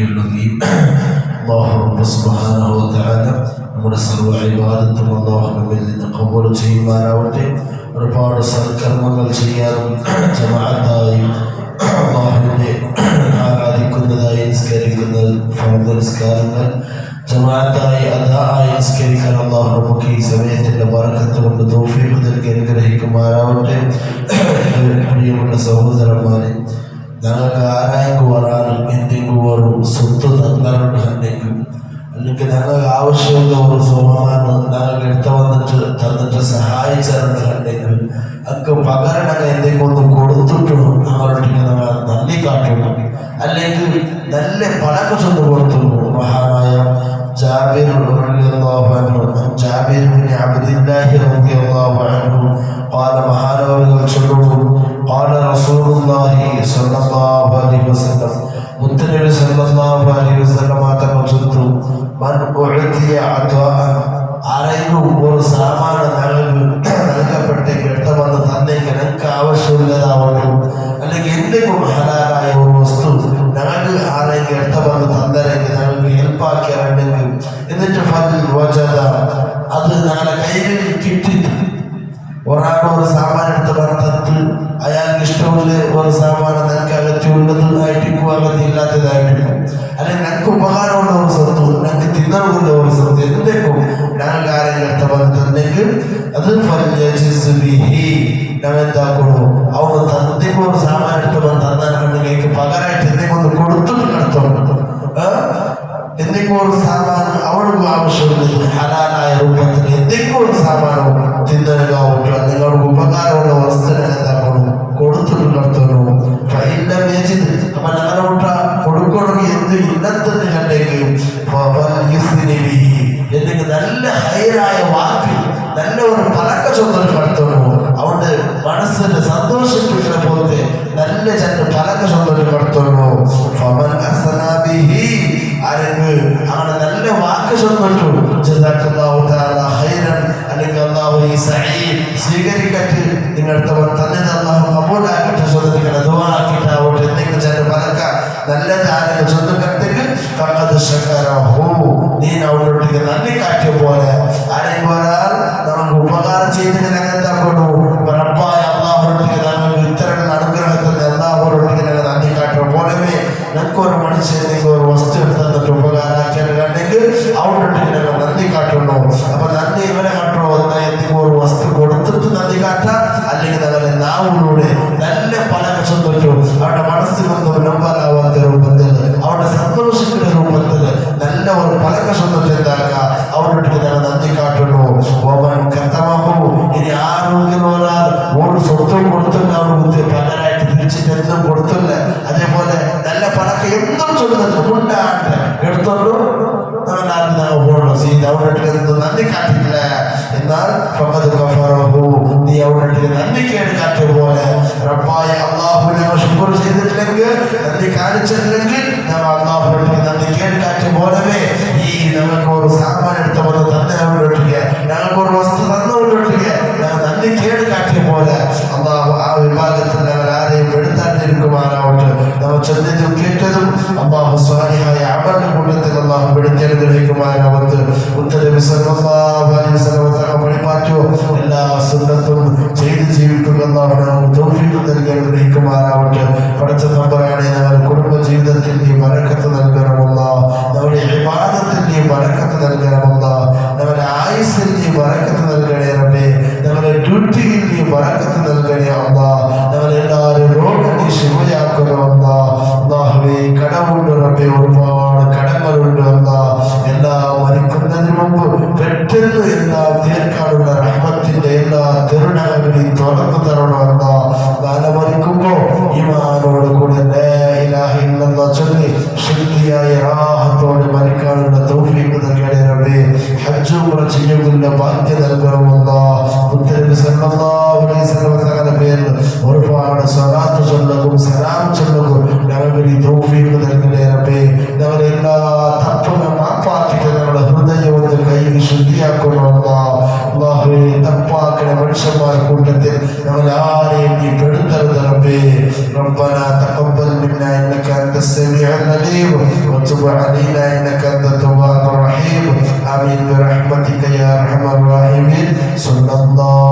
العلي الله رب سبحانه وتعالى നമ്മുടെ സർവ്വ ഇബാദത്തും അല്ലാഹു നമ്മിൽ നിന്ന് ഖബൂൽ ചെയ്യുമാറാവട്ടെ. ഒരുപാട് സൽക്കർമ്മങ്ങൾ ചെയ്യാനും ജമാഅത്തായി അല്ലാഹുവിനെ ആരാധിക്കുന്നതായി നിസ്കരിക്കുന്നത് ഫർദ് നിസ്കാരങ്ങൾ ജമാഅത്തായി അദായി നിസ്കരിക്കാൻ അല്ലാഹു നമുക്ക് ഈ സമയത്തിൻ്റെ ബറക്കത്ത് കൊണ്ട് തൗഫീഖ് നൽകി അനുഗ്രഹിക്കുമാറാവട്ടെ. പ്രിയമുള്ള സഹോദരന്മാരെ, ഞങ്ങൾക്ക് ആരായെങ്കിൽ വരാനും എന്തെങ്കിലും ഒരു സ്വത്ത് തന്നിട്ടുണ്ടെങ്കിൽ അല്ലെങ്കിൽ ഞങ്ങൾക്ക് ആവശ്യമുള്ള ഒരു സ്വഭാവമാണ് ഞങ്ങൾക്ക് എടുത്തു വന്നിട്ട് തന്നിട്ട് സഹായിച്ചിട്ടുണ്ടെങ്കിൽ അതൊക്കെ പകരം ഞങ്ങൾ എന്തെങ്കിലും ഒന്ന് കൊടുത്തിട്ട് ഞങ്ങളൊക്കെ ഞങ്ങൾ നന്ദി കാട്ടുന്നു. അല്ലെങ്കിൽ നല്ല പടക്ക ചൊന്ന് കൊടുത്തുള്ളൂ. മഹാനായ ജാബിർ റളിയല്ലാഹു അൻഹു ജാബിർ ഇബ്നു അബ്ദില്ലാഹി റളിയല്ലാഹു അൻഹു قال മഹാനവറുകൾ ചൊല്ലുന്നു قال رسول الله صلى الله عليه وسلم മുത്തനബി സല്ലല്ലാഹു അലൈഹി വസല്ലം തങ്ങൾ ചൊല്ലുന്നു മൻ ഉഅതിയ അത്വാഅൻ ആരെങ്കിലും ഒരു സാമാനം നൽകപ്പെട്ടേ എടുത്തു വന്ന് തന്നേക്ക് ഞങ്ങൾക്ക് ആവശ്യമുള്ളതാവട്ടെ അല്ലെങ്കിൽ എന്തെങ്കിലും ഹലാലായ ഒരു വസ്തു ഞങ്ങൾക്ക് ആരെങ്കിലും എടുത്തു വന്ന് തന്നരെങ്കിൽ ഞങ്ങൾക്ക് ഹെൽപ്പാക്കിയാറുണ്ടെങ്കിൽ എന്നിട്ട് ഫൽ വജദ അത് ഞങ്ങളുടെ കയ്യിൽ കിട്ടിയിട്ട് ഒരാൾ ഒരു സാമാനം എടുത്ത് പറഞ്ഞിട്ട് അയാൾക്ക് ഇഷ്ടമുള്ള ഒരു സാമാനം ഞങ്ങൾക്ക് അകറ്റുള്ളതായിട്ടും അകത്തില്ലാത്തതായിട്ടും അല്ലെങ്കിൽ ഞങ്ങൾക്ക് ഉപകാരമുള്ള ഒരു സ്വത്ത് ഞങ്ങൾക്ക് തിന്നറുള്ള ഒരു സ്വത്ത് എന്തെങ്കിലും ഞങ്ങൾക്ക് ആരെങ്കിലും എടുത്ത് പറഞ്ഞിട്ടുണ്ടെങ്കിൽ അത് ഞങ്ങൾ എന്താക്കണു അവന് എന്തെങ്കിലും ഒരു സാമാനം എടുത്ത് പറഞ്ഞ് തന്നാലുണ്ടെങ്കിൽ പകരമായിട്ട് എന്തെങ്കിലും ഒന്ന് കൊടുത്തിട്ട് നടത്തണം. എന്തെങ്കിലും ഒരു സാമാനം അവർക്ക് ആവശ്യമുള്ളത് ഹലാലായ രൂപത്തിൽ എന്തെങ്കിലും ഒരു സാമാനം തിന്നലുകാവട്ടോ അല്ലെങ്കിൽ അവർക്ക് ഉപകാരമുള്ള വസ്തുക്കൾ എന്താക്കണം കൊടുത്തിട്ട് നടത്തണോ. അപ്പൊ ഞങ്ങളോട്ട കൊടുക്കണമെങ്കിൽ എന്ത് ഇന്നത്തെ കണ്ടെങ്കിലും എന്തെങ്കിലും നല്ല ഹൈറായ വാക്ക് നല്ല ഒരു പലക്ക ചൊന്നൽ നടത്തണോ. അവിടെ മനസ്സിന് സന്തോഷിപ്പിക്കുന്ന പോലത്തെ നല്ല രണ്ട് പലക്ക ചൊന്നൽ നടത്തണോ. അങ്ങനെ നല്ല വാക്ക് ചൊന്നിട്ടു അല്ലെങ്കിൽ അല്ലാഹു ഈ സഈദ് സ്വീകരിക്കട്ടെ നിങ്ങളടുത്തവൻ തന്നെ അല്ലാഹു കബൂലാക്കട്ടെ ചോദിക്കണം ദുആ ആക്കിയിട്ടാവട്ടെ എന്തെങ്കിലും ചില പലക്ക നല്ലത് ആരെങ്കിലും ചൊല്ലുകട്ടെങ്കിൽ ഫഖദ് ശകറഹു നീ അവനോട്ടിക്ക് നന്ദി കാട്ടിയ പോലെ ആരെങ്കിലും ഒരാൾ നമുക്ക് ഉപകാരം ചെയ്തിട്ട് ഞങ്ങൾ എന്താക്കണു റബ്ബായ അല്ലാഹുവിനോട്ടിക്ക് നമുക്ക് ഇത്തരം അനുഗ്രഹത്തിൽ അല്ലാഹുവിനോട്ടിക്ക് ഞങ്ങൾ നന്ദി കാട്ടുക പോലമേ ഞങ്ങൾക്കൊരു മനുഷ്യൻ ഒരു വസ്തു എടുത്തിട്ട് ഉപകാരമാക്കിയാണെങ്കിൽ അവനോട്ടിക്ക് ഞങ്ങൾ നന്ദി കാട്ടുള്ളൂ. അപ്പൊ നന്ദി ഇവരെ കാട്ടുള്ളൂ എന്നാൽ എന്തെങ്കിലും ഒരു വസ്തു കൊടുത്തിട്ട് നന്ദി കാട്ടാം അല്ലെങ്കിൽ ഞങ്ങളെ നാവിലൂടെ നല്ല പലക ചൊന്നിട്ടു അവരുടെ മനസ്സിലൊന്നും നമ്പറാവാത്ത രൂപത്തിൽ അവരുടെ സന്തോഷിക്കുന്ന രൂപത്തിൽ നല്ല ഒരു പലക ചൊന്നിട്ട് എന്താക്കുക അവനോട്ടിക്ക് ഞങ്ങൾ നന്ദി കാട്ടുള്ളൂ. ഇനി ആരോഗ്യം ഒരാൾ ഒരു സ്വത്തും കൊടുത്തില്ല അവർക്ക് പകരമായിട്ട് തിരിച്ചിട്ട് എന്തും കൊടുത്തില്ല അതേപോലെ നല്ല പലക എന്തും ചൊല്ലുന്നുണ്ട് മുണ്ടാണ്ട് എടുത്തോണ്ടു നന്ദി കാട്ടില്ല എന്നാൽ നീ അവിടെ നന്ദി കേട് കാട്ടിയ പോലെ റബ്ബായ അല്ലാഹുവിനെ ശുക്ർ ചെയ്തിട്ടില്ലെങ്കിൽ നന്ദി കാണിച്ചിട്ടില്ലെങ്കിൽ നമ്മൾ അല്ലാഹുവിനോട് നന്ദി കേട് കാട്ടിയ പോലവേ ഈ നമുക്ക് ഒരു സാമാനം എടുത്ത പോലെ തന്നവരോട്ടില്ല ഞങ്ങൾക്ക് ഒരു വസ്തു തന്നവരോട്ടില്ല ഞങ്ങൾ നന്ദി കേട് കാട്ടിയ പോലെ അല്ലാഹു ആ വിഭാഗത്തിൽ ഞങ്ങൾ ആരെയും എടുത്താണ്ടിരിക്കുമാറാവട്ടെ. നമ്മൾ ചെന്നതും കേട്ടതും അല്ലാഹു സ്വാലിഹായ അമലിന്റെ കൂട്ടത്തിൽ അല്ലാഹു പെടുത്തി അനുഗ്രഹിക്കുമാറാവട്ടെ. മുത്തനബി സല്ലല്ലാഹു അലൈഹി വസല്ലം തങ്ങൾ വഴിമാറ്റോ എല്ലാ സുന്നത്തും ചെയ്ത് ജീവിക്കുന്ന അല്ലാഹു തൗഫീഖ് നൽകി അനുഗ്രഹിക്കുമാറാവട്ടെ. പഠിച്ച നമ്പറാണ് ഞങ്ങളുടെ കുടുംബ ജീവിതത്തിൽ നീ ബറക്കത്ത് നൽകണമല്ല, നമ്മുടെ ഇബാദത്തിൽ നീ ബറക്കത്ത് നൽകണമല്ല, നമ്മുടെ ആയുസ്സിൽ നീ ബറക്കത്ത് നൽകണേ റബ്ബേ, നമ്മുടെ ഡ്യൂട്ടിയിൽ നീ ബറക്കത്ത് നൽകണേ അല്ലാഹ്, നമ്മളെല്ലാവരും രോഗം നീ ശിവയാക്കണമല്ല. അല്ലാഹുവേ കടമുണ്ട് റബ്ബേ, ഒരുപാട് കടങ്ങളുണ്ട് അല്ലാഹ്. എല്ലാം മരിക്കുന്നതിന് മുമ്പ് പെട്ടെന്ന് എല്ലാം തീർക്കാനുള്ള റഹ്മത്തിന്റെ എല്ലാ തിരുനഗരി തുറന്നു തരണമല്ല. കാലം മരിക്കുമ്പോ ഈമാനോട് കൂടെ ലാ ഇലാഹ ഇല്ലല്ലാഹ് ചൊല്ലി ശുദ്ധിയായ റാഹത്തോടെ മരിക്കാനുള്ള തൗഫീഖ് നൽകണേ റബ്ബേ. ഹജ്ജ് ഉംറ ചെയ്യുന്ന ഭാഗ്യം നൽകണമല്ല. മുത്തനബി സല്ലല്ലാഹു അലൈഹി വസല്ലം തങ്ങളുടെ പേരിൽ ഒരുപാട് സ്വലാത്ത് ചൊല്ലുകയും സലാം ചൊല്ലുകയും ഞങ്ങൾക്ക് ഈ തൗഫീഖ് നൽകണേ റബ്ബേ. ഞങ്ങളുടെ എല്ലാ തപ്പുകളും മാപ്പാക്കിയിട്ട് ഞങ്ങളുടെ ഹൃദയം ഒന്ന് കൈ ശുദ്ധിയാക്കണമല്ല. അല്ലാഹുവേ തപ്പാക്കണ മനുഷ്യന്മാർ കൂട്ടത്തിൽ ഞങ്ങൾ ആരെയും നീ പെടുത്തരുത് റബ്ബേ. റബ്ബനാ തഖബ്ബൽ മിന്നാ ഇന്നക അൻത السميع العليم وتب علينا إنك أنت التواب الرحيم. آمين برحمتك يا أرحم الراحمين. صلى الله